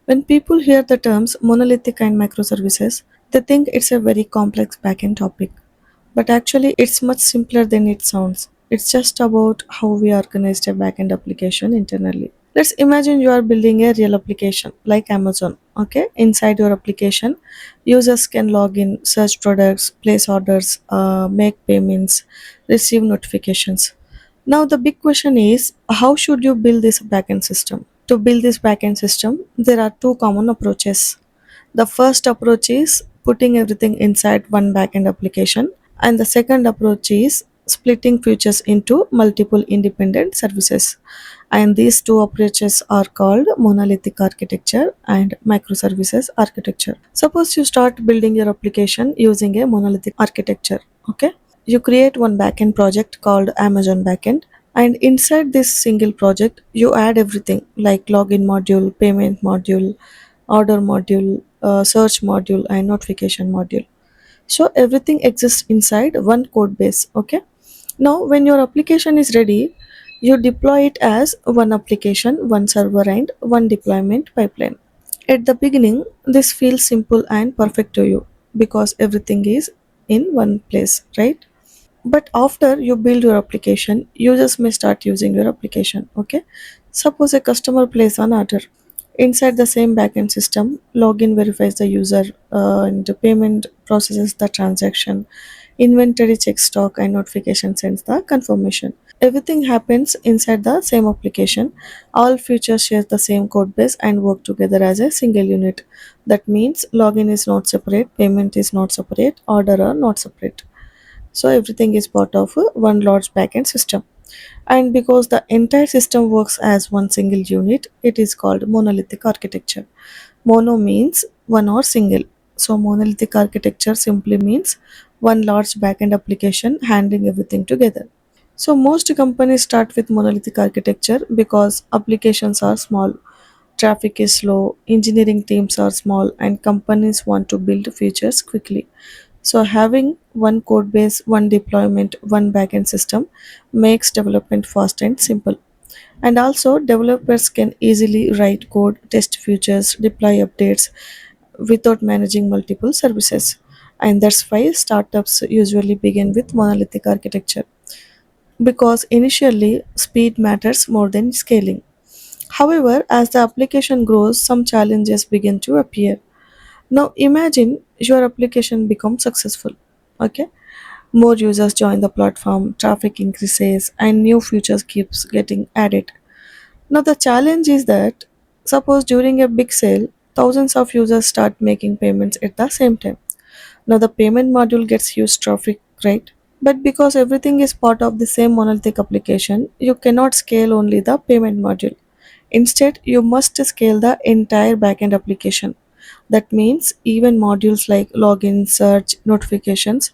When people hear the terms monolithic and microservices, they think it's a very complex backend topic. But actually, it's much simpler than it sounds. It's just about how we organize a backend application internally. Let's imagine you are building a real application like Amazon. Okay, inside your application, users can log in, search products, place orders, make payments, receive notifications. Now, the big question is how should you build this backend system? To build this backend system, there are two common approaches. The first approach is putting everything inside one backend application, and the second approach is splitting features into multiple independent services. And these two approaches are called monolithic architecture and microservices architecture. Suppose you start building your application using a monolithic architecture. Okay, you create one backend project called Amazon backend, and inside this single project you add everything like login module, payment module, order module, search module, and notification module. So everything exists inside one code base. Okay, now when your application is ready, you deploy it as one application, one server, and one deployment pipeline. At the beginning, this feels simple and perfect to you because everything is in one place, right? But after you build your application, users may start using your application. Okay, suppose a customer places an order. Inside the same backend system, login verifies the user, and the payment processes the transaction, inventory checks stock, and notification sends the confirmation. Everything happens inside the same application. All features share the same code base and work together as a single unit. That means login is not separate, payment is not separate, order are not separate. So everything is part of one large backend system. And because the entire system works as one single unit, it is called monolithic architecture. Mono means one or single. So monolithic architecture simply means one large backend application handling everything together. So most companies start with monolithic architecture because applications are small, traffic is slow, engineering teams are small, and companies want to build features quickly. So having one code base, one deployment, one backend system makes development fast and simple. And also developers can easily write code, test features, deploy updates without managing multiple services. And that's why startups usually begin with monolithic architecture because initially speed matters more than scaling. However, as the application grows, some challenges begin to appear. Now imagine your application becomes successful. Okay, more users join the platform, traffic increases, and new features keeps getting added. Now the challenge is that suppose during a big sale, thousands of users start making payments at the same time. Now the payment module gets huge traffic, right? But because everything is part of the same monolithic application, you cannot scale only the payment module. Instead, you must scale the entire backend application. That means even modules like login, search, notifications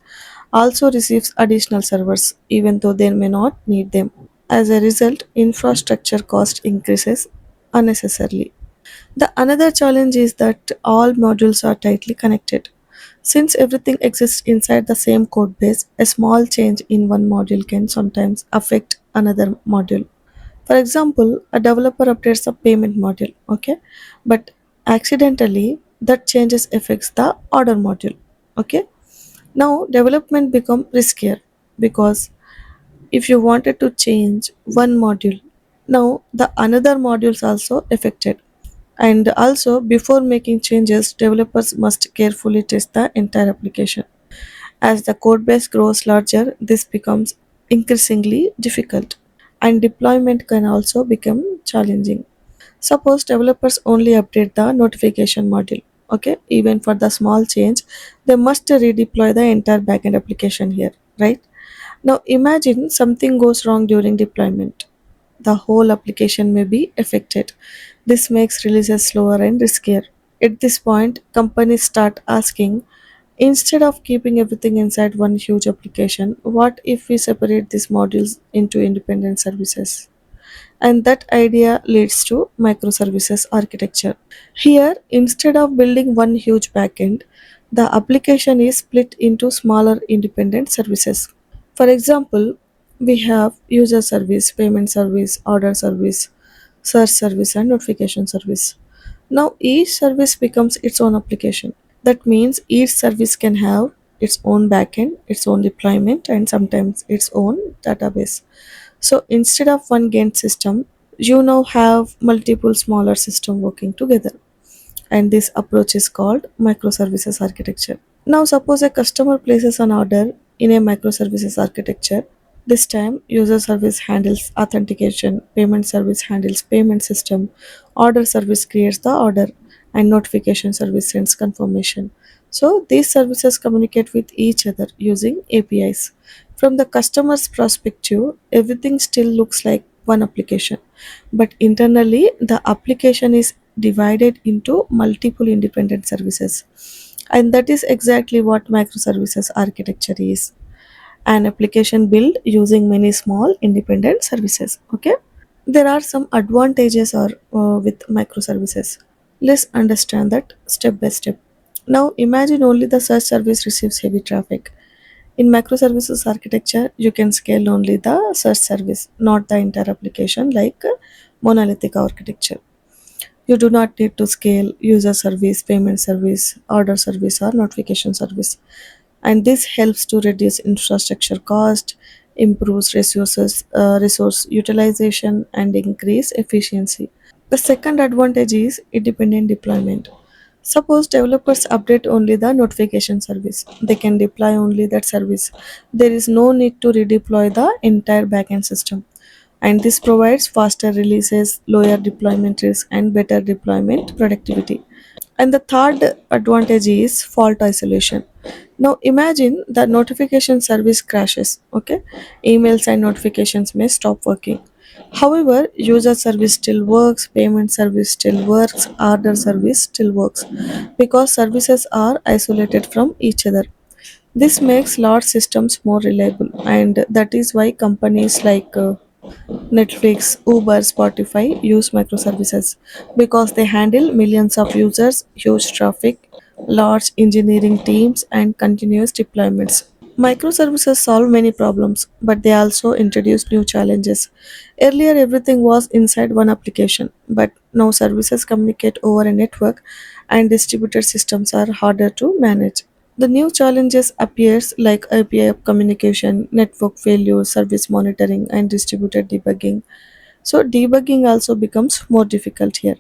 also receives additional servers even though they may not need them. As a result, infrastructure cost increases unnecessarily. The another challenge is that all modules are tightly connected. Since everything exists inside the same code base, a small change in one module can sometimes affect another module. For example, a developer updates the payment module, okay, but accidentally that changes affects the order module, okay. Now development become riskier because if you wanted to change one module, now the another modules also affected. And also before making changes, developers must carefully test the entire application. As the code base grows larger, this becomes increasingly difficult, and deployment can also become challenging. Suppose developers only update the notification module. Okay, even for the small change, they must redeploy the entire backend application here, right? Now imagine something goes wrong during deployment. The whole application may be affected. This makes releases slower and riskier. At this point, companies start asking, instead of keeping everything inside one huge application, what if we separate these modules into independent services? And that idea leads to microservices architecture. Here, instead of building one huge backend, the application is split into smaller independent services. For example, we have user service, payment service, order service, search service, and notification service. Now each service becomes its own application. That means each service can have its own backend, its own deployment, and sometimes its own database. So instead of one gained system, you now have multiple smaller systems working together. And this approach is called microservices architecture. Now, suppose a customer places an order in a microservices architecture. This time, user service handles authentication, payment service handles payment system, order service creates the order, and notification service sends confirmation. So, these services communicate with each other using APIs. From the customer's perspective, everything still looks like one application, but internally, the application is divided into multiple independent services. And that is exactly what microservices architecture is, an application built using many small independent services. Okay, there are some advantages with microservices. Let's understand that step by step. Now imagine only the search service receives heavy traffic. In microservices architecture, you can scale only the search service, not the entire application like monolithic architecture. You do not need to scale user service, payment service, order service, or notification service. And this helps to reduce infrastructure cost, improves resource utilization, and increase efficiency. The second advantage is independent deployment. Suppose developers update only the notification service. They can deploy only that service. There is no need to redeploy the entire backend system. And this provides faster releases, lower deployment risk, and better deployment productivity. And the third advantage is fault isolation. Now imagine the notification service crashes, okay? Emails and notifications may stop working. However, user service still works, payment service still works, order service still works because services are isolated from each other. This makes large systems more reliable, and that is why companies like Netflix, Uber, Spotify use microservices because they handle millions of users, huge traffic, large engineering teams, and continuous deployments. Microservices solve many problems, but they also introduce new challenges. Earlier, everything was inside one application, but now services communicate over a network, and distributed systems are harder to manage. The new challenges appears like API communication, network failure, service monitoring, and distributed debugging. So debugging also becomes more difficult here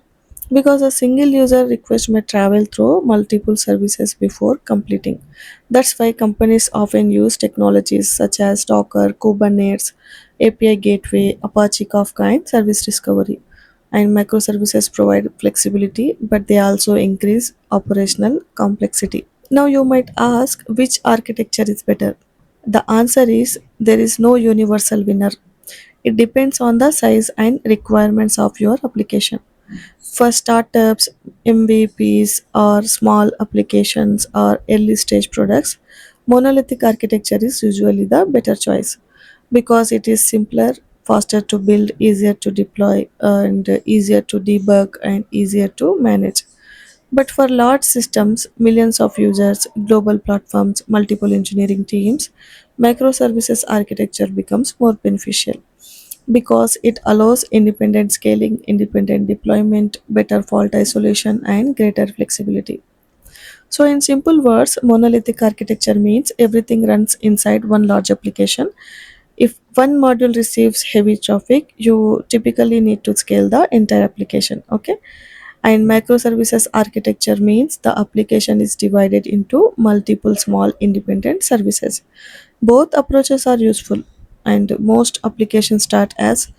because a single user request may travel through multiple services before completing. That's why companies often use technologies such as Docker, Kubernetes, API Gateway, Apache Kafka, and service discovery. And microservices provide flexibility, but they also increase operational complexity. Now you might ask which architecture is better. The answer is there is no universal winner. It depends on the size and requirements of your application. For startups, MVPs, or small applications or early stage products, monolithic architecture is usually the better choice because it is simpler, faster to build, easier to deploy, and easier to debug and easier to manage. But for large systems, millions of users, global platforms, multiple engineering teams, microservices architecture becomes more beneficial because it allows independent scaling, independent deployment, better fault isolation, and greater flexibility. So, in simple words, monolithic architecture means everything runs inside one large application. If one module receives heavy traffic, you typically need to scale the entire application. Okay, and microservices architecture means the application is divided into multiple small independent services. Both approaches are useful, and most applications start as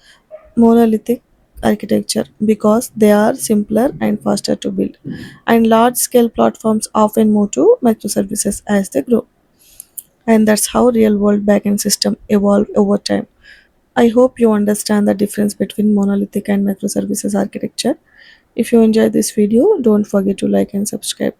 monolithic architecture because they are simpler and faster to build. And large scale platforms often move to microservices as they grow. And that's how real world backend system evolve over time. I hope you understand the difference between monolithic and microservices architecture. If you enjoyed this video, don't forget to like and subscribe.